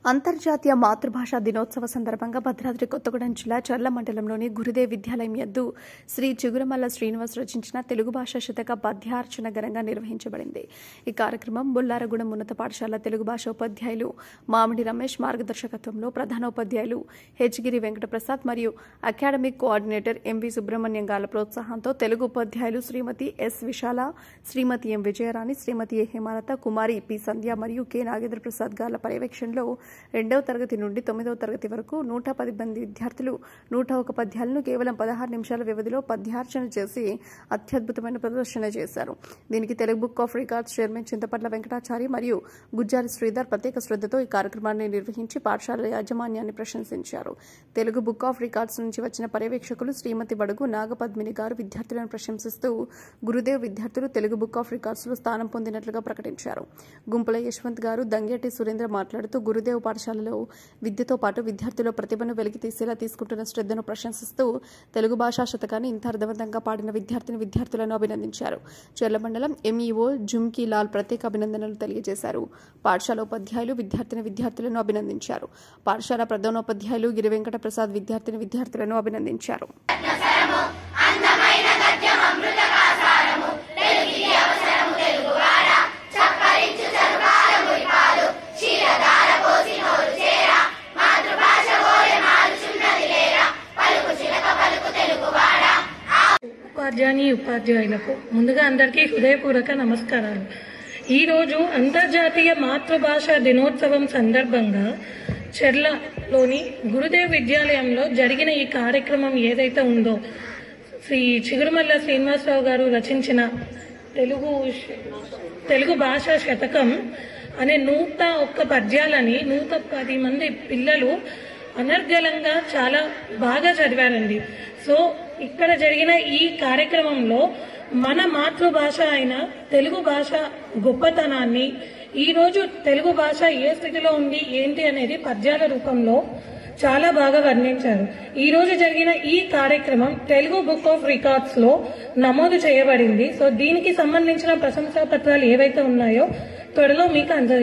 అంతర్జాతీయ మాతృభాషా దినోత్సవ సందర్భంగా భద్రాద్రి కొత్తగూడెం జిల్లా చర్ల మండలంలోని గురుదేవ్ విద్యాలయం యందు శ్రీ చిగురుమల్ల శ్రీనివాస్ రచించిన తెలుగు భాషా శతక పద్యార్చన ఘనంగా నిర్వహించబడింది. ఈ కార్యక్రమం బుల్లారగూడెం ఉన్నత పాఠశాల తెలుగు భాష ఉపాధ్యాయులు మామిడి రమేష్ మార్గదర్శకత్వంలో ప్రధానోపాధ్యాయులు హెచ్గిరి వెంకటప్రసాద్ మరియు అకాడమిక్ కోఆర్డినేటర్ ఎంవి సుబ్రహ్మణ్యం గాల ప్రోత్సాహంతో తెలుగు ఉపాధ్యాయులు శ్రీమతి ఎస్ విశాల, శ్రీమతి ఎం విజయరాణి, శ్రీమతి ఏ హేమలత, కుమారి పి సంధ్య మరియు కె నాగేంద్ర ప్రసాద్ గాల పర్యవేక్షణలో 2వ తరగతి నుండి 9వ తరగతి వరకు 110 మంది విద్యార్థులు 101 పద్యాలను కేవలం 16 నిమిషాల వ్యవధిలో పద్యార్చన చేసి అత్యద్భుతమైన ప్రదర్శన చేశారు. దీనికి Telugu book of records chairman Chinthapatla Venkatachari మరియు గుజ్జారి శ్రీధర్ ప్రత్యేక శ్రద్ధతో ఈ కార్యక్రమాన్ని నిర్వహించి పాఠశాల యాజమాన్యాన్ని ప్రశంసించారు. తెలుగు బుక్ ఆఫ్ రికార్డ్స్ నుంచి వచ్చిన పర్యవేక్షకులు శ్రీమతి బడుగు నాగపద్మిని గారు విద్యార్థులను ప్రశంసిస్తూ గురుదేవ్ విద్యార్థులు తెలుగు బుక్ ఆఫ్ రికార్డ్స్ లో స్థానం పొందినట్లుగా ప్రకటించారు. గుంపుల యశ్వంత్ గారు, దంగేటి సురేంద్ర మాట్లాడుతూ గురుదేవ్ పాఠశాలలో విద్యతో పాటు విద్యార్థుల ప్రతిభను వెలికి తీసేలా తీసుకుంటున్న శ్రద్ధను ప్రశంసిస్తూ తెలుగు భాషా శతకాన్ని ఇంత అర్థవంతంగా పాడిన విద్యార్థులను అభినందించారు. చర్ల మండలం ఎంఈఓ జుమ్కీ లాల్ ప్రత్యేక అభినందనలు తెలియజేశారు. పాఠశాల ఉపాధ్యాయులు విద్యార్థులను అభినందించారు. పాఠశాల ప్రధానోపాధ్యాయులు గిరి వెంకట ప్రసాద్ విద్యార్థులను అభినందించారు. ఉపాధ్యాయులకు ముందుగా అందరికీ హృదయపూర్వక నమస్కారాలు. ఈరోజు అంతర్జాతీయ మాతృభాష దినోత్సవం సందర్భంగా చెర్లలోని గురుదేవ్ విద్యాలయంలో జరిగిన ఈ కార్యక్రమం ఏదైతే ఉందో, శ్రీ చిగురుమల్ల శ్రీనివాసరావు గారు రచించిన తెలుగు భాషా శతకం అనే 101 పద్యాలని 110 మంది పిల్లలు అనర్గళంగా చాలా బాగా చదివారండి. సో ఇక్కడ జరిగిన ఈ కార్యక్రమంలో మన మాతృభాష అయిన తెలుగు భాష గొప్పతనాన్ని, ఈరోజు తెలుగు భాష ఏ స్థితిలో ఉంది ఏంటి అనేది పద్యాల రూపంలో చాలా బాగా వర్ణించారు. ఈ రోజు జరిగిన ఈ కార్యక్రమం తెలుగు బుక్ ఆఫ్ రికార్డ్స్ లో నమోదు చేయబడింది. సో దీనికి సంబంధించిన ప్రశంసా పత్రాలు ఏవైతే ఉన్నాయో త్వరలో మీకు